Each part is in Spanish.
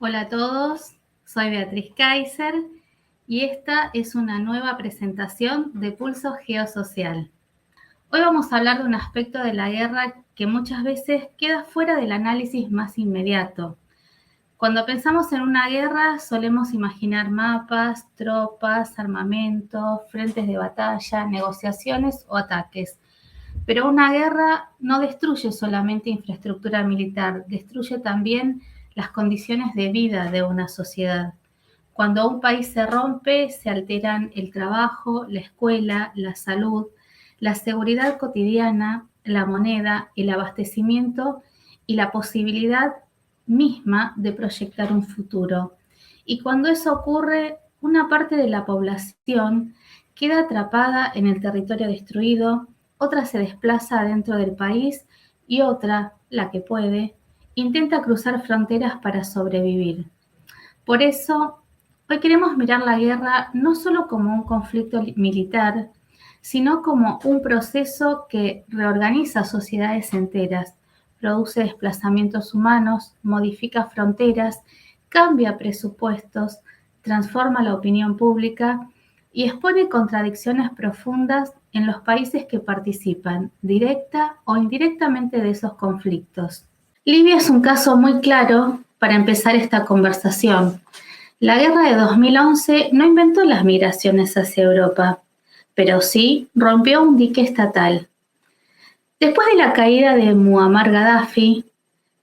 Hola a todos, soy Beatriz Kaiser y esta es una nueva presentación de Pulso Geosocial. Hoy vamos a hablar de un aspecto de la guerra que muchas veces queda fuera del análisis más inmediato. Cuando pensamos en una guerra solemos imaginar mapas, tropas, armamento, frentes de batalla, negociaciones o ataques. Pero una guerra no destruye solamente infraestructura militar, destruye también las condiciones de vida de una sociedad. Cuando un país se rompe, se alteran el trabajo, la escuela, la salud, la seguridad cotidiana, la moneda, el abastecimiento y la posibilidad misma de proyectar un futuro. Y cuando eso ocurre, una parte de la población queda atrapada en el territorio destruido, otra se desplaza dentro del país y otra, la que puede, intenta cruzar fronteras para sobrevivir. Por eso, hoy queremos mirar la guerra no solo como un conflicto militar, sino como un proceso que reorganiza sociedades enteras, produce desplazamientos humanos, modifica fronteras, cambia presupuestos, transforma la opinión pública y expone contradicciones profundas en los países que participan, directa o indirectamente, de esos conflictos. Libia es un caso muy claro para empezar esta conversación. La guerra de 2011 no inventó las migraciones hacia Europa, pero sí rompió un dique estatal. Después de la caída de Muammar Gaddafi,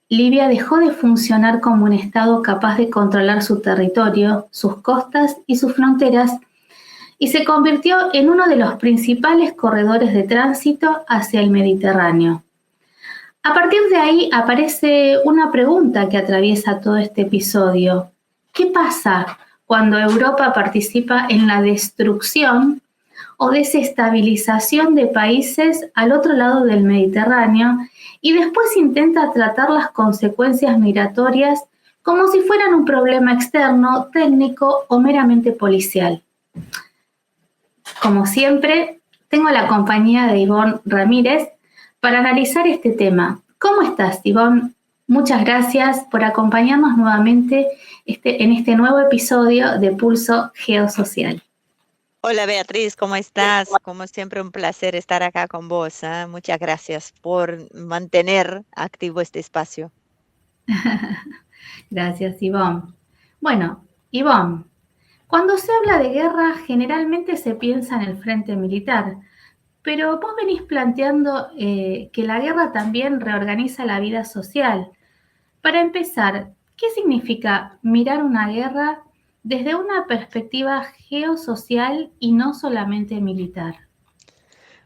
Libia dejó de funcionar como un Estado capaz de controlar su territorio, sus costas y sus fronteras, y se convirtió en uno de los principales corredores de tránsito hacia el Mediterráneo. A partir de ahí aparece una pregunta que atraviesa todo este episodio. ¿Qué pasa cuando Europa participa en la destrucción o desestabilización de países al otro lado del Mediterráneo y después intenta tratar las consecuencias migratorias como si fueran un problema externo, técnico o meramente policial? Como siempre, tengo la compañía de Ivonne Ramírez para analizar este tema. ¿Cómo estás, Ivonne? Muchas gracias por acompañarnos nuevamente en este nuevo episodio de Pulso Geosocial. Hola Beatriz, ¿cómo estás? Como siempre, un placer estar acá con vos. Muchas gracias por mantener activo este espacio. Gracias, Ivonne. Bueno, Ivonne, cuando se habla de guerra generalmente se piensa en el frente militar, pero vos venís planteando que la guerra también reorganiza la vida social. Para empezar, ¿qué significa mirar una guerra desde una perspectiva geosocial y no solamente militar?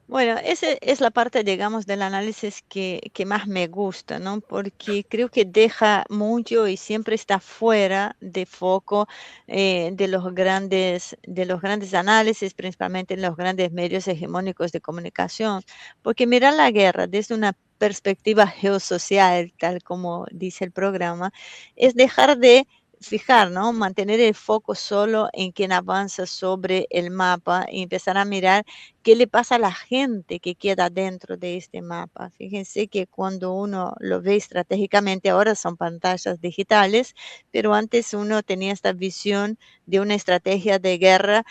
Bueno, esa es la parte, digamos, del análisis que más me gusta, ¿no? Porque creo que deja mucho y siempre está fuera de foco de los grandes análisis, principalmente en los grandes medios hegemónicos de comunicación. Porque mirar la guerra desde una perspectiva geosocial, tal como dice el programa, es dejar de fijar, ¿no? Mantener el foco solo en quien avanza sobre el mapa y empezar a mirar qué le pasa a la gente que queda dentro de este mapa. Fíjense que cuando uno lo ve estratégicamente, ahora son pantallas digitales, pero antes uno tenía esta visión de una estrategia de guerra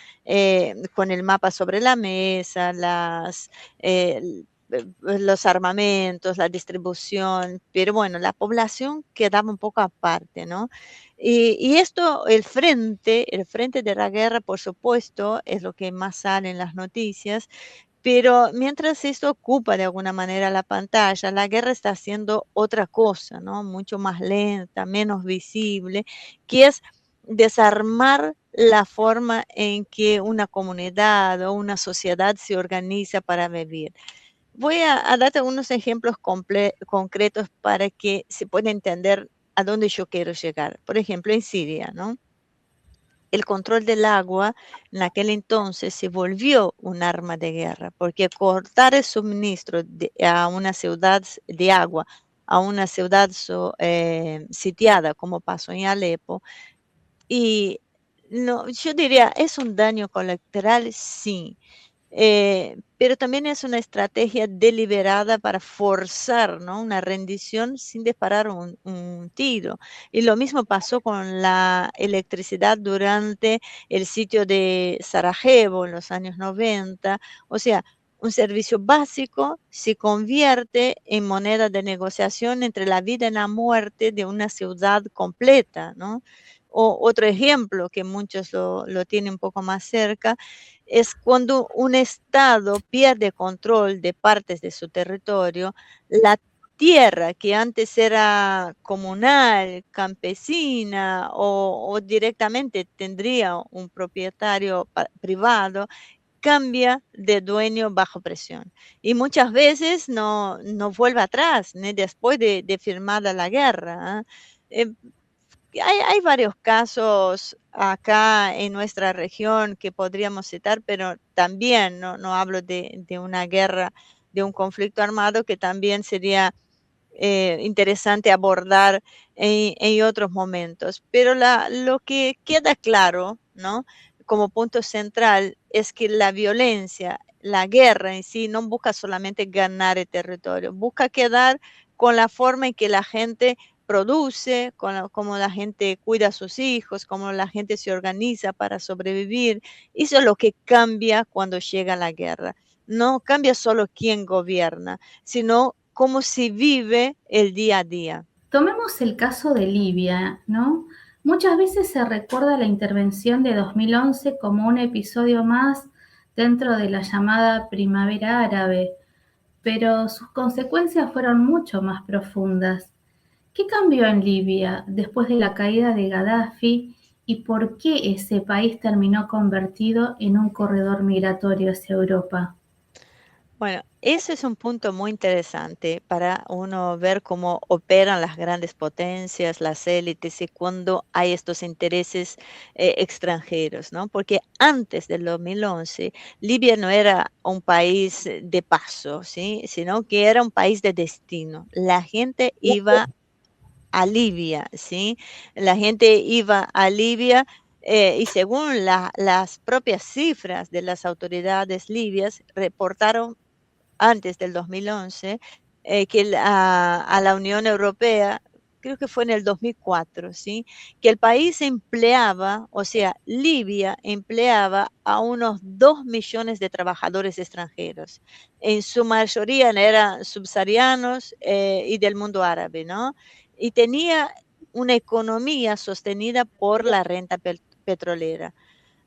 con el mapa sobre la mesa, los armamentos, la distribución, pero bueno, la población quedaba un poco aparte, ¿no? Y esto, el frente de la guerra, por supuesto, es lo que más sale en las noticias, pero mientras esto ocupa de alguna manera la pantalla, la guerra está haciendo otra cosa, ¿no? Mucho más lenta, menos visible, que es desarmar la forma en que una comunidad o una sociedad se organiza para vivir. Voy a darte unos ejemplos concretos para que se pueda entender a dónde yo quiero llegar. Por ejemplo, en Siria, ¿no? El control del agua en aquel entonces se volvió un arma de guerra, porque cortar el suministro a una ciudad de agua, a una ciudad sitiada, como pasó en Alepo, y no, yo diría, ¿es un daño colateral? Sí, pero también es una estrategia deliberada para forzar, ¿no?, una rendición sin disparar un tiro. Y lo mismo pasó con la electricidad durante el sitio de Sarajevo en los años 90. O sea, un servicio básico se convierte en moneda de negociación entre la vida y la muerte de una ciudad completa, ¿no? Otro ejemplo que muchos lo tienen un poco más cerca es cuando un Estado pierde control de partes de su territorio, la tierra que antes era comunal, campesina o directamente tendría un propietario privado, cambia de dueño bajo presión. Y muchas veces no vuelve atrás, ni después de firmada la guerra. ¿Ah? Eh, hay varios casos acá en nuestra región que podríamos citar, pero también no hablo de una guerra, de un conflicto armado que también sería interesante abordar en otros momentos. Pero lo que queda claro, ¿no?, como punto central es que la violencia, la guerra en sí, no busca solamente ganar el territorio, busca quedar con la forma en que la gente produce, cómo la gente cuida a sus hijos, cómo la gente se organiza para sobrevivir. Eso es lo que cambia cuando llega la guerra. No cambia solo quién gobierna, sino cómo se vive el día a día. Tomemos el caso de Libia, ¿no? Muchas veces se recuerda la intervención de 2011 como un episodio más dentro de la llamada Primavera Árabe, pero sus consecuencias fueron mucho más profundas. ¿Qué cambió en Libia después de la caída de Gaddafi y por qué ese país terminó convertido en un corredor migratorio hacia Europa? Bueno, ese es un punto muy interesante para uno ver cómo operan las grandes potencias, las élites y cuando hay estos intereses extranjeros, ¿no? Porque antes del 2011, Libia no era un país de paso, ¿sí? Sino que era un país de destino. La gente iba a Libia, ¿sí? La gente iba a Libia y según las propias cifras de las autoridades libias, reportaron antes del 2011 que a la Unión Europea, creo que fue en el 2004, ¿sí?, que el país empleaba, o sea, Libia empleaba a unos 2 millones de trabajadores extranjeros. En su mayoría eran subsaharianos y del mundo árabe, ¿no? Y tenía una economía sostenida por la renta petrolera.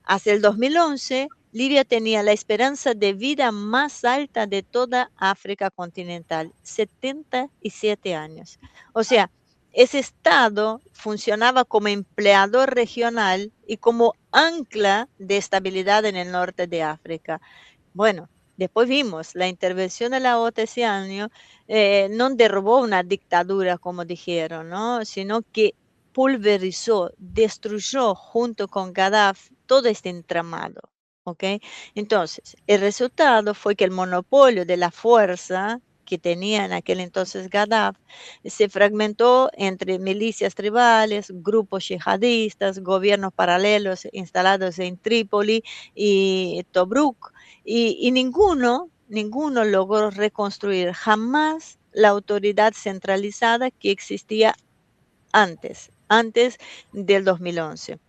Hacia el 2011, Libia tenía la esperanza de vida más alta de toda África continental, 77 años. O sea, ese estado funcionaba como empleador regional y como ancla de estabilidad en el norte de África. Bueno, después vimos la intervención de la OTAN ese año, no derrubó una dictadura, como dijeron, ¿no?, sino que pulverizó, destruyó junto con Gaddafi todo este entramado. ¿Ok? Entonces, el resultado fue que el monopolio de la fuerza que tenía en aquel entonces Gaddafi se fragmentó entre milicias tribales, grupos yihadistas, gobiernos paralelos instalados en Trípoli y Tobruk, y ninguno logró reconstruir jamás la autoridad centralizada que existía antes del 2011.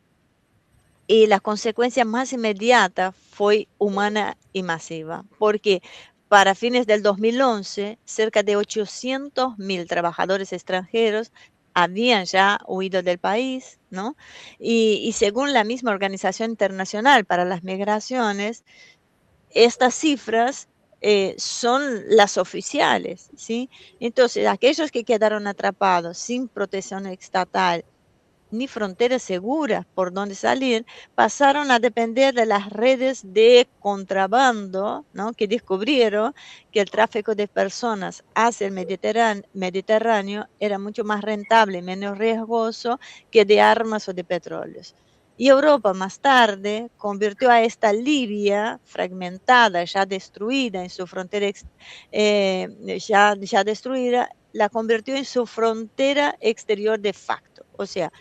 Y la consecuencia más inmediata fue humana y masiva, porque para fines del 2011, cerca de 800.000 trabajadores extranjeros habían ya huido del país, ¿no? Y según la misma Organización Internacional para las Migraciones, estas cifras son las oficiales, ¿sí? Entonces, aquellos que quedaron atrapados sin protección estatal ni fronteras seguras por donde salir, pasaron a depender de las redes de contrabando, ¿no?, que descubrieron que el tráfico de personas hacia el Mediterráneo era mucho más rentable y menos riesgoso que de armas o de petróleos. Y Europa más tarde convirtió a esta Libia fragmentada, ya destruida en su frontera, ya destruida, la convirtió en su frontera exterior de facto. O sea,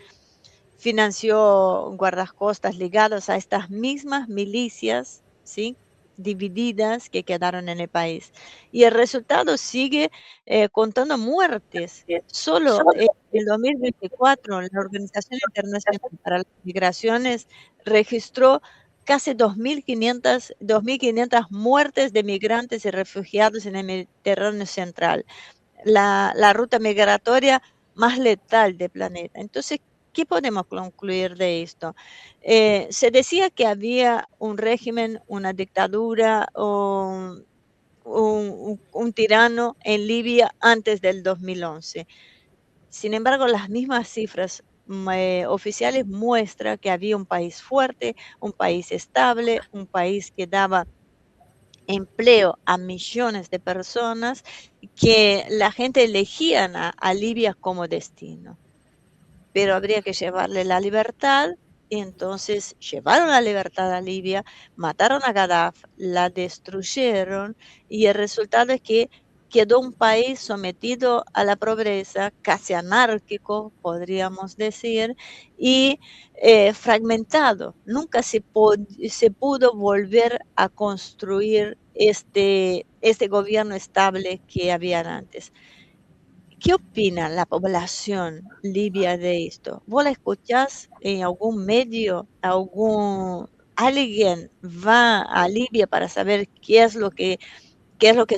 financió guardacostas ligados a estas mismas milicias, ¿sí?, divididas que quedaron en el país. Y el resultado sigue contando muertes. Solo en el 2024, la Organización Internacional para las Migraciones registró casi 2.500 muertes de migrantes y refugiados en el Mediterráneo central, la ruta migratoria más letal del planeta. Entonces, ¿qué podemos concluir de esto? Se decía que había un régimen, una dictadura o un tirano en Libia antes del 2011. Sin embargo, las mismas cifras oficiales muestran que había un país fuerte, un país estable, un país que daba empleo a millones de personas, que la gente elegían a Libia como destino. Pero habría que llevarle la libertad, y entonces llevaron la libertad a Libia, mataron a Gaddafi, la destruyeron, y el resultado es que quedó un país sometido a la pobreza, casi anárquico, podríamos decir, y fragmentado. Nunca se pudo volver a construir este gobierno estable que había antes. ¿Qué opina la población libia de esto? ¿Vos la escuchás en algún medio? ¿Alguien va a Libia para saber qué es lo que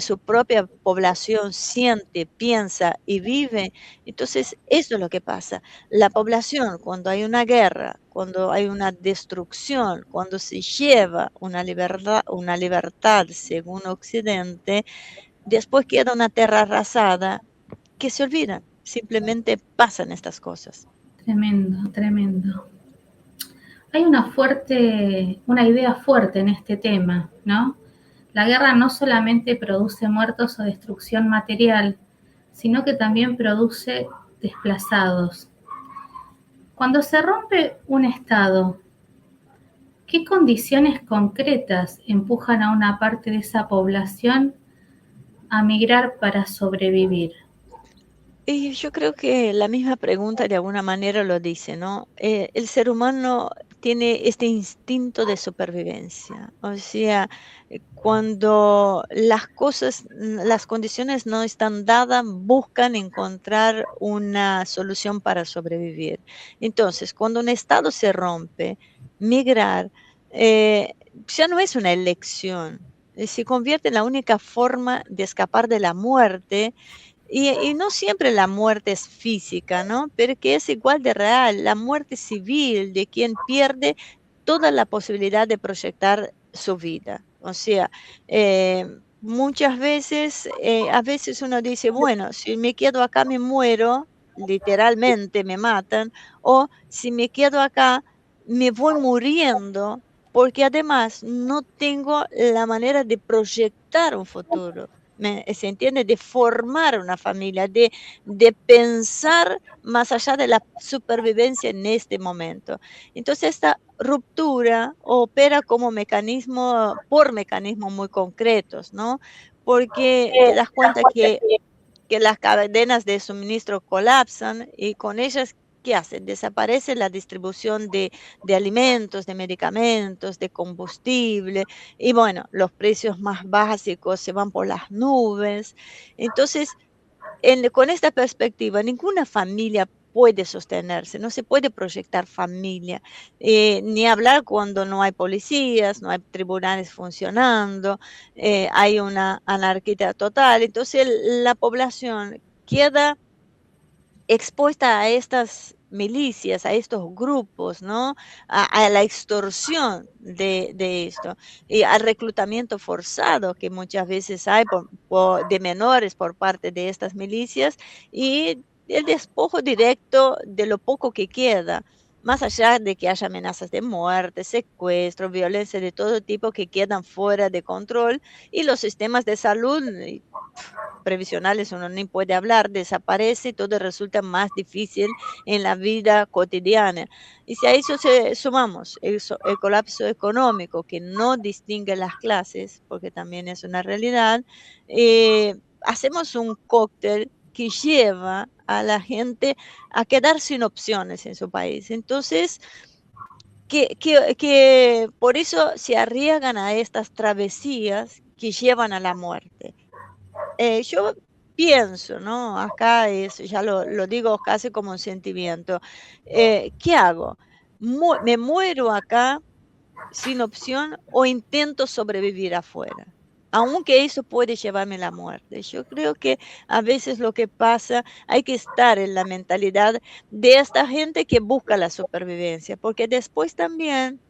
su propia población siente, piensa y vive? Entonces, eso es lo que pasa. La población, cuando hay una guerra, cuando hay una destrucción, cuando se lleva una libertad según Occidente, después queda una tierra arrasada que se olvidan, simplemente pasan estas cosas. Tremendo, tremendo. Hay una idea fuerte en este tema, ¿no? La guerra no solamente produce muertos o destrucción material, sino que también produce desplazados. Cuando se rompe un Estado, ¿qué condiciones concretas empujan a una parte de esa población a migrar para sobrevivir? Y yo creo que la misma pregunta de alguna manera lo dice, ¿no? El ser humano tiene este instinto de supervivencia. O sea, cuando las condiciones no están dadas, buscan encontrar una solución para sobrevivir. Entonces, cuando un estado se rompe, migrar ya no es una elección, se convierte en la única forma de escapar de la muerte. Y no siempre la muerte es física, ¿no? Pero que es igual de real, la muerte civil de quien pierde toda la posibilidad de proyectar su vida. O sea, muchas veces, a veces uno dice, bueno, si me quedo acá me muero, literalmente me matan, o si me quedo acá me voy muriendo, porque además no tengo la manera de proyectar un futuro. ¿Se entiende? De formar una familia, de pensar más allá de la supervivencia en este momento. Entonces, esta ruptura opera como por mecanismos muy concretos, ¿no? Porque te das cuenta que las cadenas de suministro colapsan y con ellas, ¿qué hacen? Desaparece la distribución de alimentos, de medicamentos, de combustible y bueno, los precios más básicos se van por las nubes. Entonces, con esta perspectiva, ninguna familia puede sostenerse, no se puede proyectar familia, ni hablar cuando no hay policías, no hay tribunales funcionando, hay una anarquía total. Entonces la población queda expuesta a estas milicias, a estos grupos, ¿no? A la extorsión de esto y al reclutamiento forzado que muchas veces hay de menores por parte de estas milicias y el despojo directo de lo poco que queda, más allá de que haya amenazas de muerte, secuestro, violencia de todo tipo que quedan fuera de control y los sistemas de salud previsionales uno ni puede hablar, desaparece y todo resulta más difícil en la vida cotidiana. Y si a eso sumamos el colapso económico que no distingue las clases, porque también es una realidad, hacemos un cóctel que lleva a la gente a quedar sin opciones en su país. Entonces, que por eso se arriesgan a estas travesías que llevan a la muerte. Yo pienso, ¿no? Acá ya lo digo casi como un sentimiento. ¿Qué hago? ¿Me muero acá sin opción o intento sobrevivir afuera? Aunque eso puede llevarme a la muerte. Yo creo que a veces lo que pasa, hay que estar en la mentalidad de esta gente que busca la supervivencia, porque después también,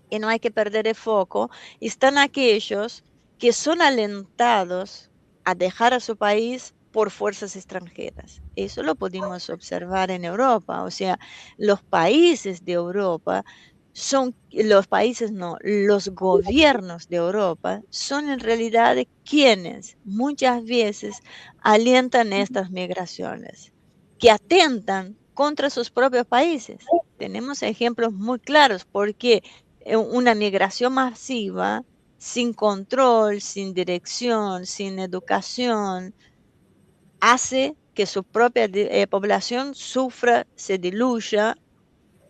y no hay que perder el foco, están aquellos que son alentados a dejar a su país por fuerzas extranjeras. Eso lo pudimos observar en Europa. O sea, los países de Europa son, los países no, los gobiernos de Europa son en realidad quienes muchas veces alientan estas migraciones, que atentan contra sus propios países. Tenemos ejemplos muy claros porque una migración masiva, sin control, sin dirección, sin educación, hace que su propia población sufra, se diluya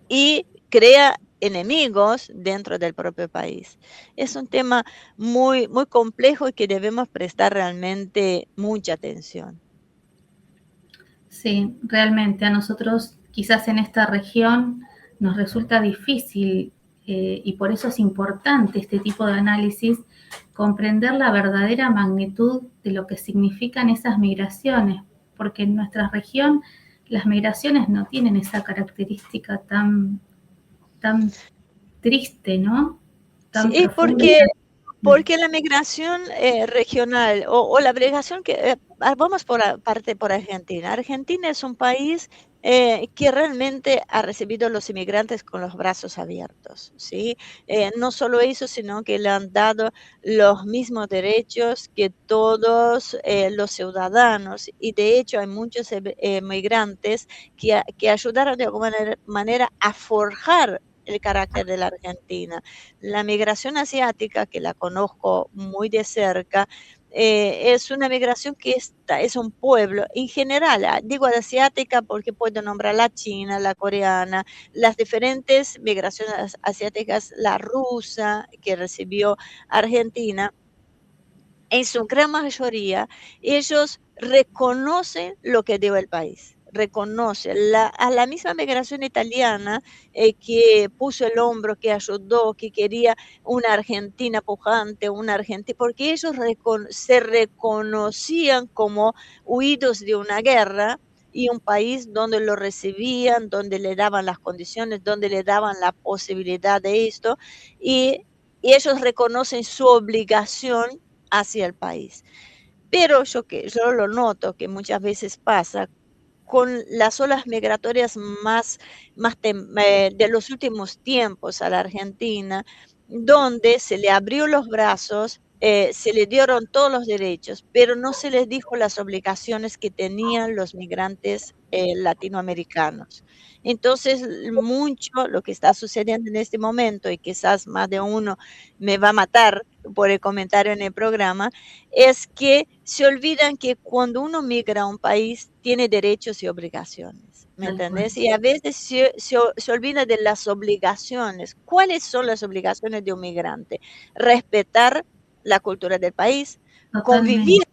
y crea enemigos dentro del propio país. Es un tema muy, muy complejo y que debemos prestar realmente mucha atención. Sí, realmente a nosotros quizás en esta región nos resulta difícil y por eso es importante este tipo de análisis, comprender la verdadera magnitud de lo que significan esas migraciones, porque en nuestra región las migraciones no tienen esa característica tan triste, ¿no? Tan Sí, profunda. porque la migración regional o la migración que, vamos parte por Argentina. Argentina es un país que realmente ha recibido a los inmigrantes con los brazos abiertos, ¿sí? No solo eso, sino que le han dado los mismos derechos que todos los ciudadanos. Y de hecho hay muchos migrantes que ayudaron de alguna manera a forjar el carácter de la Argentina. La migración asiática, que la conozco muy de cerca, es una migración que es un pueblo, en general, digo asiática porque puedo nombrar la china, la coreana, las diferentes migraciones asiáticas, la rusa que recibió Argentina, en su gran mayoría, ellos reconocen lo que dio el país, reconocen a la misma migración italiana que puso el hombro, que ayudó, que quería una Argentina pujante, una Argentina, porque ellos se reconocían como huidos de una guerra y un país donde lo recibían, donde le daban las condiciones, donde le daban la posibilidad de esto, y ellos reconocen su obligación hacia el país. Pero yo lo noto que muchas veces pasa con las olas migratorias de los últimos tiempos a la Argentina, donde se le abrió los brazos, se le dieron todos los derechos, pero no se les dijo las obligaciones que tenían los migrantes latinoamericanos. Entonces, mucho lo que está sucediendo en este momento, y quizás más de uno me va a matar por el comentario en el programa, es que se olvidan que cuando uno migra a un país tiene derechos y obligaciones, ¿me entendés? Y a veces se olvida de las obligaciones. ¿Cuáles son las obligaciones de un migrante? Respetar la cultura del país, Totalmente. convivir,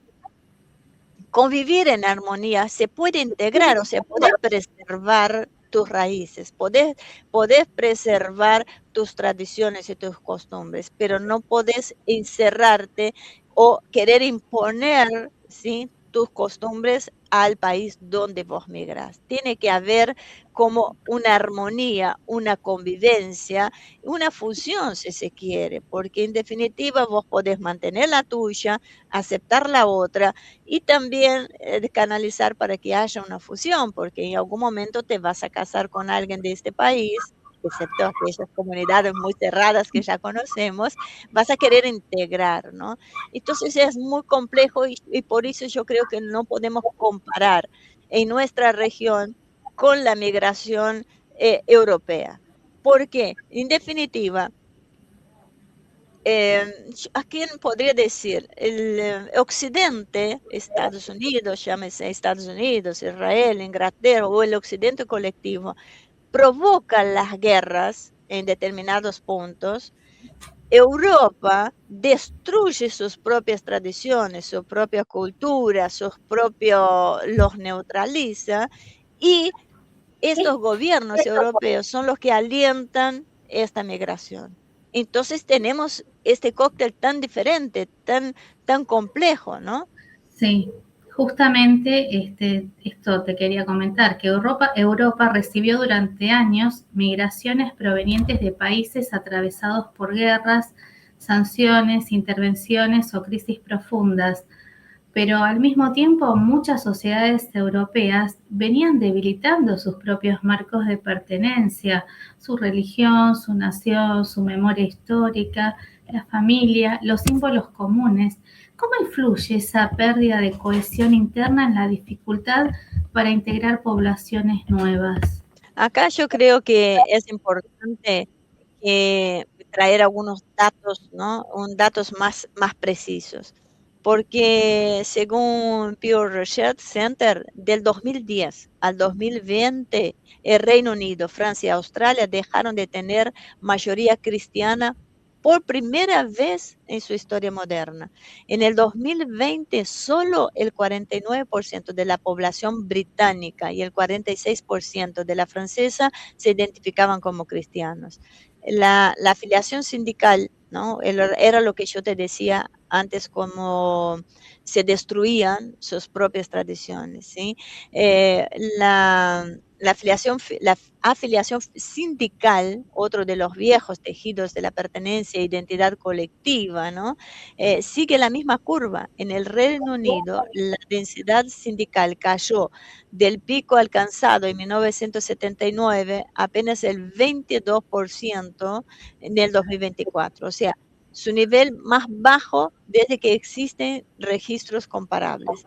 convivir en armonía, se puede integrar, o sea, poder preservar tus raíces, podés preservar tus tradiciones y tus costumbres, pero no podés encerrarte o querer imponer, ¿sí?, tus costumbres al país donde vos migras. Tiene que haber como una armonía, una convivencia, una fusión si se quiere, porque en definitiva vos podés mantener la tuya, aceptar la otra y también canalizar para que haya una fusión, porque en algún momento te vas a casar con alguien de este país, excepto aquellas comunidades muy cerradas que ya conocemos, vas a querer integrar, ¿no? Entonces es muy complejo y por eso yo creo que no podemos comparar en nuestra región con la migración europea. Porque, en definitiva, ¿a quién podría decir? El Occidente, Estados Unidos, llámese Estados Unidos, Israel, Inglaterra o el Occidente colectivo, provoca las guerras en determinados puntos, Europa destruye sus propias tradiciones, su propia cultura, los neutraliza, y estos gobiernos europeos son los que alientan esta migración. Entonces tenemos este cóctel tan diferente, tan complejo, ¿no? Sí, justamente esto te quería comentar, que Europa recibió durante años migraciones provenientes de países atravesados por guerras, sanciones, intervenciones o crisis profundas, pero al mismo tiempo muchas sociedades europeas venían debilitando sus propios marcos de pertenencia, su religión, su nación, su memoria histórica, la familia, los símbolos comunes. ¿Cómo influye esa pérdida de cohesión interna en la dificultad para integrar poblaciones nuevas? Acá yo creo que es importante traer algunos datos, ¿no? Datos más precisos, porque según Pew Research Center, del 2010 al 2020, el Reino Unido, Francia y Australia dejaron de tener mayoría cristiana por primera vez en su historia moderna. En el 2020, solo el 49% de la población británica y el 46% de la francesa se identificaban como cristianos. La afiliación sindical, ¿no? Era lo que yo te decía antes, como se destruían sus propias tradiciones, ¿sí? Eh, la, la afiliación sindical, otro de los viejos tejidos de la pertenencia e identidad colectiva, ¿no? Sigue la misma curva. En el Reino Unido, la densidad sindical cayó del pico alcanzado en 1979 apenas el 22% en el 2024. O sea, su nivel más bajo desde que existen registros comparables.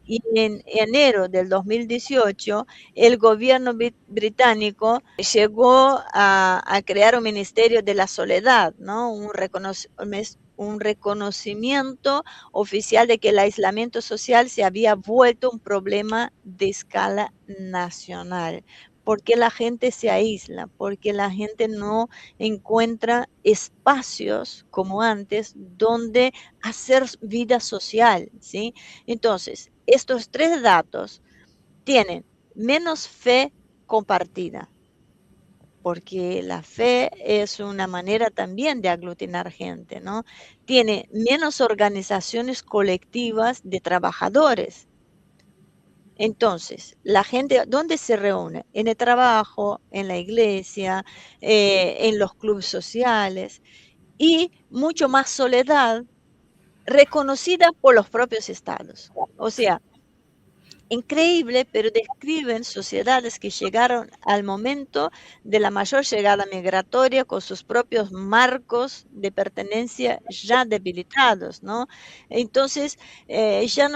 Y en enero del 2018, el gobierno británico llegó a crear un Ministerio de la Soledad, ¿no? Un reconocimiento oficial de que el aislamiento social se había vuelto un problema de escala nacional. ¿Por qué la gente se aísla? Porque la gente no encuentra espacios como antes donde hacer vida social, ¿sí? Entonces, estos tres datos tienen menos fe compartida, porque la fe es una manera también de aglutinar gente, ¿no? Tiene menos organizaciones colectivas de trabajadores. Entonces, la gente, ¿dónde se reúne? En el trabajo, en la iglesia, en los clubes sociales, y mucho más soledad reconocida por los propios estados. O sea, increíble, pero describen sociedades que llegaron al momento de la mayor llegada migratoria con sus propios marcos de pertenencia ya debilitados, ¿no? Entonces, ya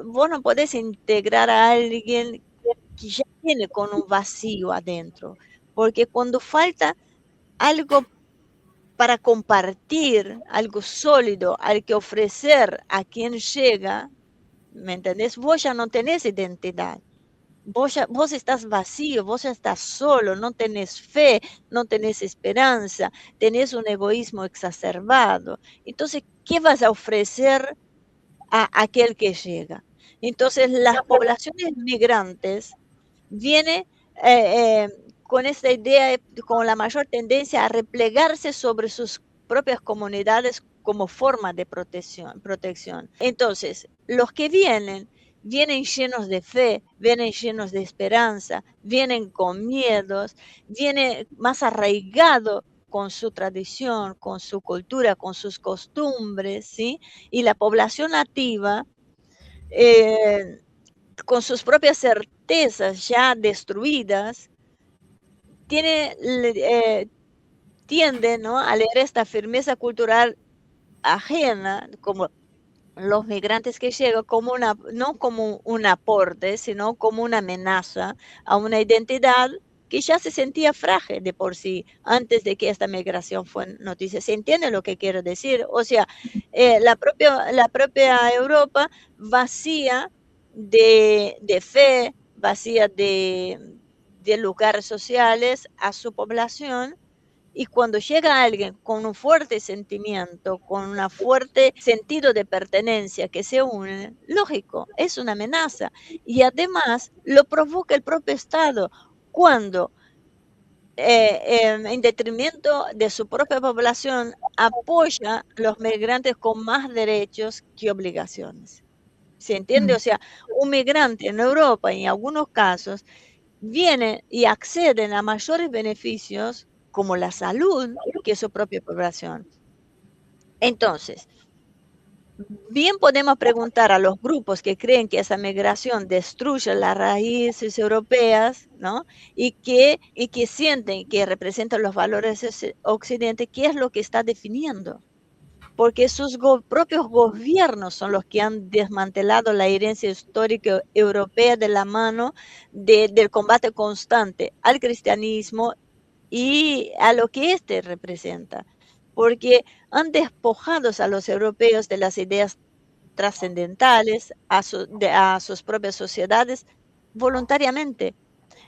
vos no podés integrar a alguien que ya viene con un vacío adentro, porque cuando falta algo para compartir, algo sólido al que ofrecer a quien llega, ¿me entendés? Vos ya no tenés identidad. Vos estás vacío, vos ya estás solo, no tenés fe, no tenés esperanza, tenés un egoísmo exacerbado. Entonces, ¿qué vas a ofrecer a aquel que llega? Entonces, las poblaciones migrantes vienen con esta idea, con la mayor tendencia a replegarse sobre sus propias comunidades como forma de protección. Entonces, los que vienen llenos de fe, vienen llenos de esperanza, vienen con miedos, vienen más arraigados con su tradición, con su cultura, con sus costumbres, ¿sí? Y la población nativa, eh, con sus propias certezas ya destruidas, tiene, tiende, ¿no?, a leer esta firmeza cultural ajena, como los migrantes que llegan, como no como un aporte, sino como una amenaza a una identidad que ya se sentía frágil de por sí antes de que esta migración fue noticia. ¿Se entiende lo que quiero decir? O sea, la propia Europa vacía de fe, vacía de lugares sociales a su población, Y cuando llega alguien con un fuerte sentimiento, con un fuerte sentido de pertenencia que se une, lógico, es una amenaza. Y además lo provoca el propio Estado cuando, en detrimento de su propia población, apoya a los migrantes con más derechos que obligaciones. ¿Se entiende? Mm, O sea, un migrante en Europa, en algunos casos, viene y acceden a mayores beneficios como la salud que su propia población. Entonces, bien podemos preguntar a los grupos que creen que esa migración destruye las raíces europeas, ¿no? Y que sienten que representan los valores de Occidente, ¿qué es lo que está definiendo? Porque sus propios gobiernos son los que han desmantelado la herencia histórica europea de la mano del combate constante al cristianismo y a lo que éste representa, porque han despojado a los europeos de las ideas trascendentales a sus propias sociedades voluntariamente.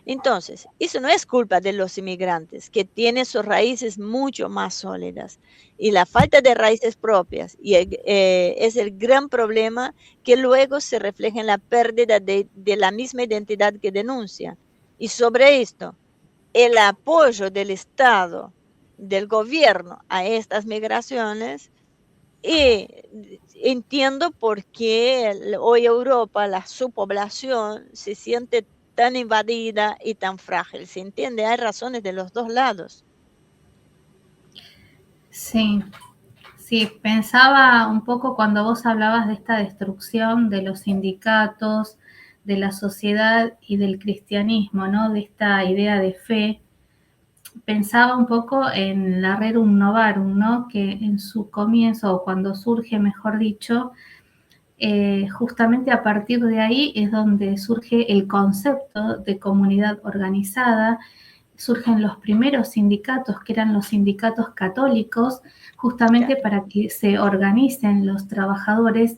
Entonces, eso no es culpa de los inmigrantes, que tienen sus raíces mucho más sólidas. Y la falta de raíces propias es el gran problema que luego se refleja en la pérdida de la misma identidad que denuncian. Y sobre esto, el apoyo del Estado, del gobierno a estas migraciones, y entiendo por qué hoy Europa, su población, se siente tan invadida y tan frágil. ¿Se entiende? Hay razones de los dos lados. sí, sí, pensaba un poco cuando vos hablabas de esta destrucción de los sindicatos, de la sociedad y del cristianismo, ¿no? De esta idea de fe. Pensaba un poco en la Rerum Novarum, ¿no? Que en su comienzo, o cuando surge, mejor dicho, justamente a partir de ahí es donde surge el concepto de comunidad organizada, surgen los primeros sindicatos, que eran los sindicatos católicos, justamente Claro. para que se organicen los trabajadores,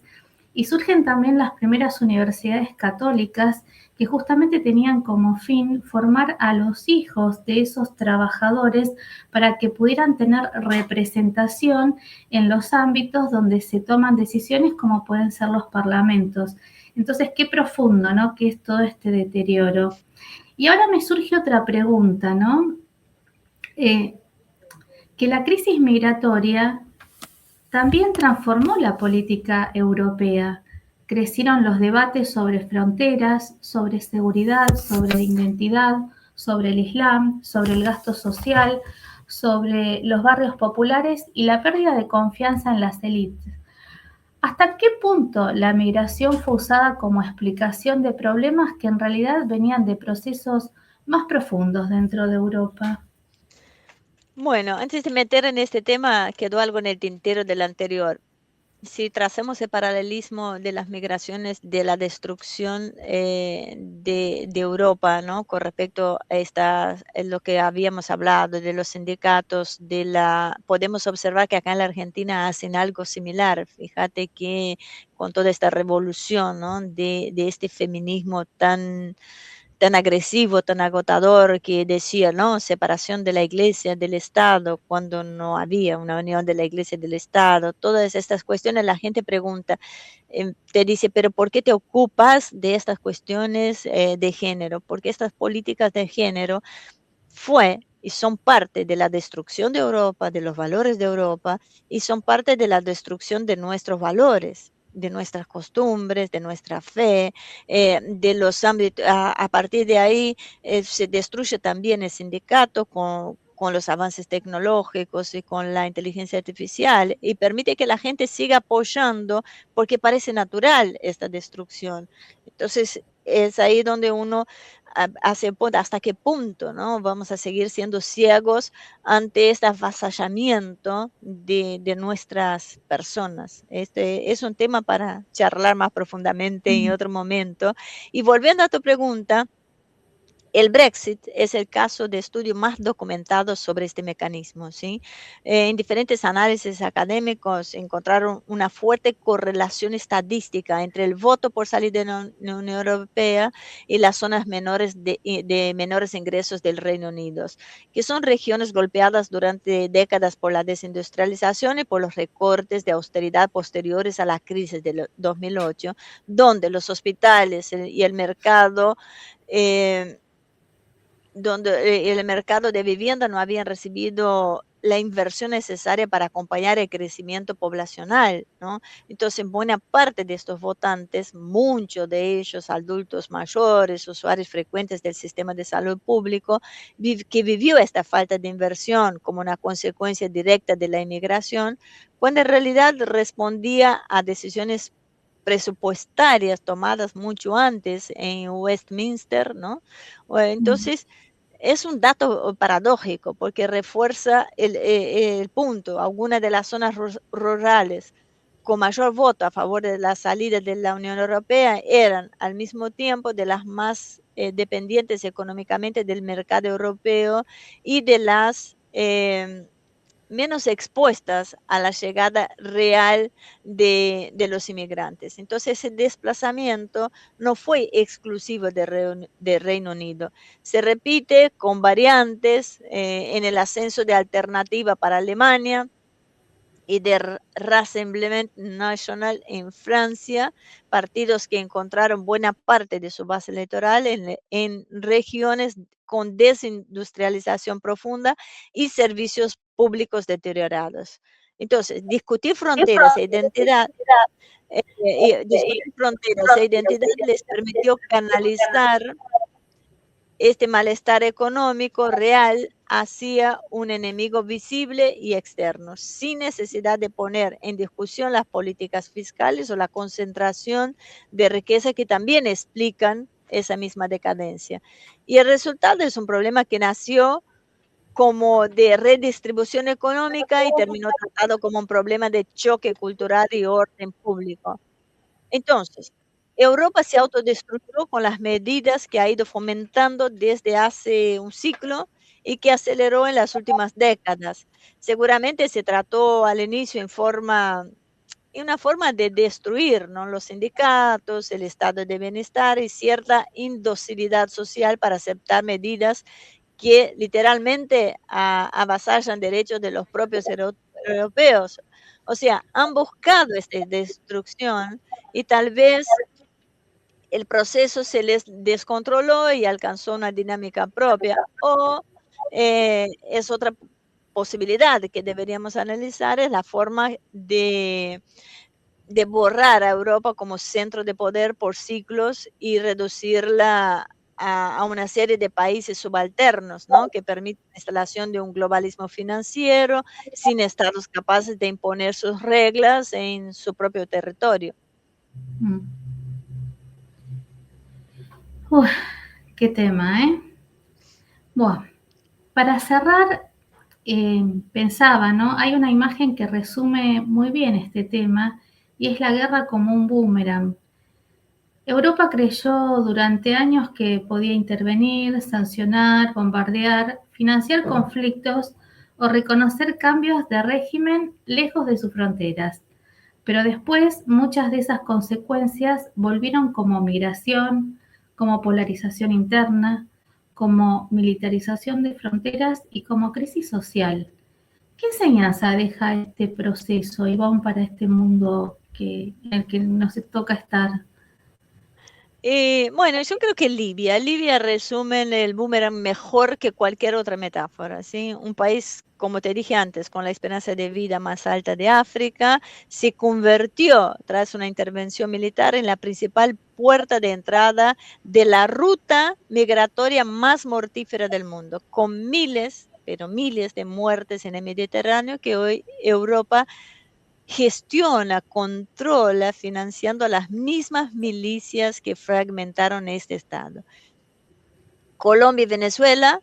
y surgen también las primeras universidades católicas que justamente tenían como fin formar a los hijos de esos trabajadores para que pudieran tener representación en los ámbitos donde se toman decisiones como pueden ser los parlamentos. Entonces, qué profundo, ¿no? Que es todo este deterioro. Y ahora me surge otra pregunta, ¿no? Eh, que la crisis migratoria también transformó la política europea. Crecieron los debates sobre fronteras, sobre seguridad, sobre identidad, sobre el Islam, sobre el gasto social, sobre los barrios populares y la pérdida de confianza en las élites. ¿Hasta qué punto la migración fue usada como explicación de problemas que en realidad venían de procesos más profundos dentro de Europa? Bueno, antes de meter en este tema, quedó algo en el tintero del anterior. Si trazamos el paralelismo de las migraciones, de la destrucción de Europa, ¿no? Con respecto a lo que habíamos hablado de los sindicatos, podemos observar que acá en la Argentina hacen algo similar. Fíjate que con toda esta revolución, ¿no? De este feminismo tan agresivo, tan agotador, que decía, ¿no? Separación de la iglesia del Estado, cuando no había una unión de la iglesia y del Estado. Todas estas cuestiones, la gente pregunta, te dice, pero ¿por qué te ocupas de estas cuestiones de género? Porque estas políticas de género fue y son parte de la destrucción de Europa, de los valores de Europa, y son parte de la destrucción de nuestros valores, de nuestras costumbres, de nuestra fe, de los ámbitos. A partir de ahí se destruye también el sindicato con los avances tecnológicos y con la inteligencia artificial, y permite que la gente siga apoyando porque parece natural esta destrucción. Entonces, es ahí donde uno hasta qué punto, ¿no? Vamos a seguir siendo ciegos ante este avasallamiento de nuestras personas. Este es un tema para charlar más profundamente en Mm. otro momento. Y volviendo a tu pregunta, El Brexit es el caso de estudio más documentado sobre este mecanismo, ¿sí? En diferentes análisis académicos encontraron una fuerte correlación estadística entre el voto por salir de la Unión Europea y las zonas menores de menores ingresos del Reino Unido, que son regiones golpeadas durante décadas por la desindustrialización y por los recortes de austeridad posteriores a la crisis del 2008, donde los hospitales y el mercado donde el mercado de vivienda no habían recibido la inversión necesaria para acompañar el crecimiento poblacional, ¿no? Entonces, buena parte de estos votantes, muchos de ellos adultos mayores, usuarios frecuentes del sistema de salud público, que vivió esta falta de inversión como una consecuencia directa de la inmigración, cuando en realidad respondía a decisiones presupuestarias tomadas mucho antes en Westminster, ¿no? Entonces, es un dato paradójico porque refuerza el punto. Algunas de las zonas rurales con mayor voto a favor de la salida de la Unión Europea eran al mismo tiempo de las más dependientes económicamente del mercado europeo y de las menos expuestas a la llegada real de los inmigrantes. Entonces, ese desplazamiento no fue exclusivo de Reino Unido. Se repite con variantes en el ascenso de alternativa para Alemania y de Rassemblement National en Francia, partidos que encontraron buena parte de su base electoral en regiones con desindustrialización profunda y servicios públicos deteriorados. Entonces, discutir fronteras e identidad les permitió canalizar este malestar económico real hacia un enemigo visible y externo, sin necesidad de poner en discusión las políticas fiscales o la concentración de riqueza que también explican esa misma decadencia. Y el resultado es un problema que nació como de redistribución económica y terminó tratado como un problema de choque cultural y orden público. Entonces, Europa se autodestruyó con las medidas que ha ido fomentando desde hace un siglo y que aceleró en las últimas décadas. Seguramente se trató al inicio en una forma de destruir, ¿no?, los sindicatos, el estado de bienestar y cierta indocilidad social para aceptar medidas que literalmente avasallan derechos de los propios europeos. O sea, han buscado esta destrucción y tal vez el proceso se les descontroló y alcanzó una dinámica propia. O es otra posibilidad que deberíamos analizar, es la forma de borrar a Europa como centro de poder por siglos y reducirla a una serie de países subalternos, ¿no?, que permiten la instalación de un globalismo financiero sin estados capaces de imponer sus reglas en su propio territorio. Uf, qué tema, ¿eh? Bueno, para cerrar, pensaba, ¿no? Hay una imagen que resume muy bien este tema y es la guerra como un boomerang. Europa creyó durante años que podía intervenir, sancionar, bombardear, financiar conflictos o reconocer cambios de régimen lejos de sus fronteras. Pero después muchas de esas consecuencias volvieron como migración, como polarización interna, como militarización de fronteras y como crisis social. ¿Qué enseñanza deja este proceso, Ivonne, para este mundo en el que nos toca estar? Bueno, yo creo que Libia resume el boomerang mejor que cualquier otra metáfora, ¿sí? Un país, como te dije antes, con la esperanza de vida más alta de África, se convirtió, tras una intervención militar, en la principal puerta de entrada de la ruta migratoria más mortífera del mundo, con miles, pero miles de muertes en el Mediterráneo que hoy Europa gestiona, controla, financiando a las mismas milicias que fragmentaron este estado. Colombia y Venezuela,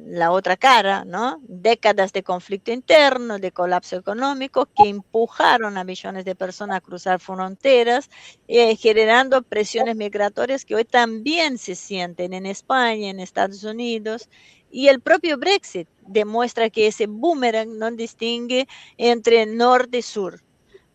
la otra cara, ¿no? Décadas de conflicto interno, de colapso económico que empujaron a millones de personas a cruzar fronteras, generando presiones migratorias que hoy también se sienten en España, en Estados Unidos. Y el propio Brexit demuestra que ese boomerang no distingue entre norte y sur.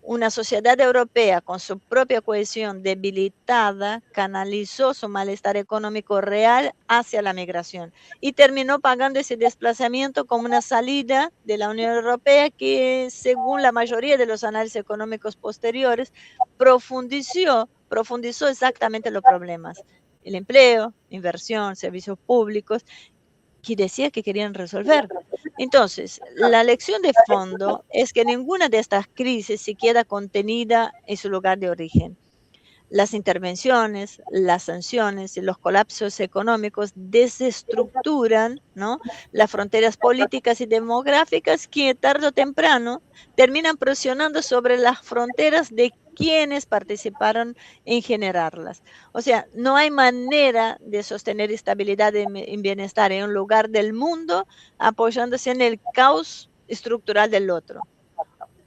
Una sociedad europea con su propia cohesión debilitada canalizó su malestar económico real hacia la migración y terminó pagando ese desplazamiento como una salida de la Unión Europea que, según la mayoría de los análisis económicos posteriores, profundizó exactamente los problemas. El empleo, inversión, servicios públicos, que decía que querían resolver. Entonces, la lección de fondo es que ninguna de estas crisis se queda contenida en su lugar de origen. Las intervenciones, las sanciones y los colapsos económicos desestructuran, ¿no?, las fronteras políticas y demográficas que tarde o temprano terminan presionando sobre las fronteras de quienes participaron en generarlas. O sea, no hay manera de sostener estabilidad y bienestar en un lugar del mundo apoyándose en el caos estructural del otro.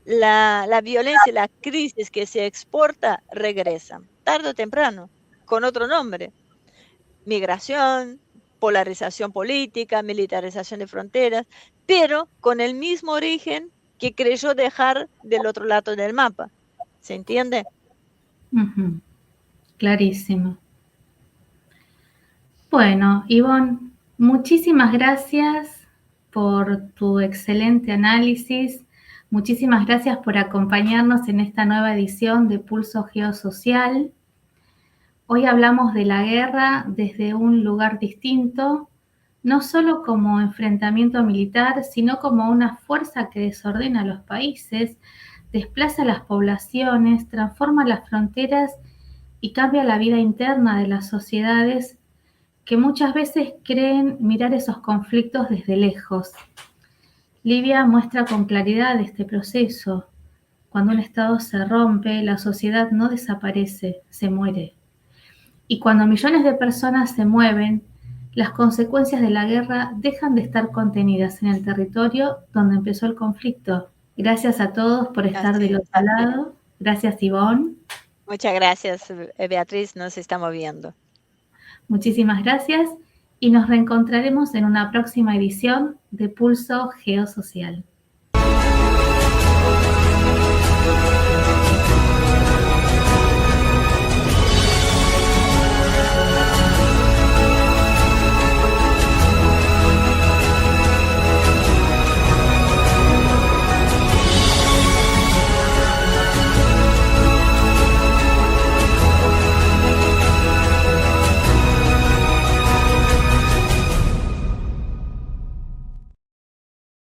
La violencia y la crisis que se exporta regresan, tarde o temprano, con otro nombre: migración, polarización política, militarización de fronteras, pero con el mismo origen que creyó dejar del otro lado del mapa. ¿Se entiende? Clarísimo. Bueno, Ivonne, muchísimas gracias por tu excelente análisis. Muchísimas gracias por acompañarnos en esta nueva edición de Pulso Geosocial. Hoy hablamos de la guerra desde un lugar distinto, no solo como enfrentamiento militar, sino como una fuerza que desordena los países, desplaza las poblaciones, transforma las fronteras y cambia la vida interna de las sociedades que muchas veces creen mirar esos conflictos desde lejos. Libia muestra con claridad este proceso. Cuando un Estado se rompe, la sociedad no desaparece, se muere. Y cuando millones de personas se mueven, las consecuencias de la guerra dejan de estar contenidas en el territorio donde empezó el conflicto. Gracias a todos por estar del otro lado. Gracias, Ivonne. Muchas gracias, Beatriz. Nos estamos viendo. Muchísimas gracias y nos reencontraremos en una próxima edición de Pulso Geosocial.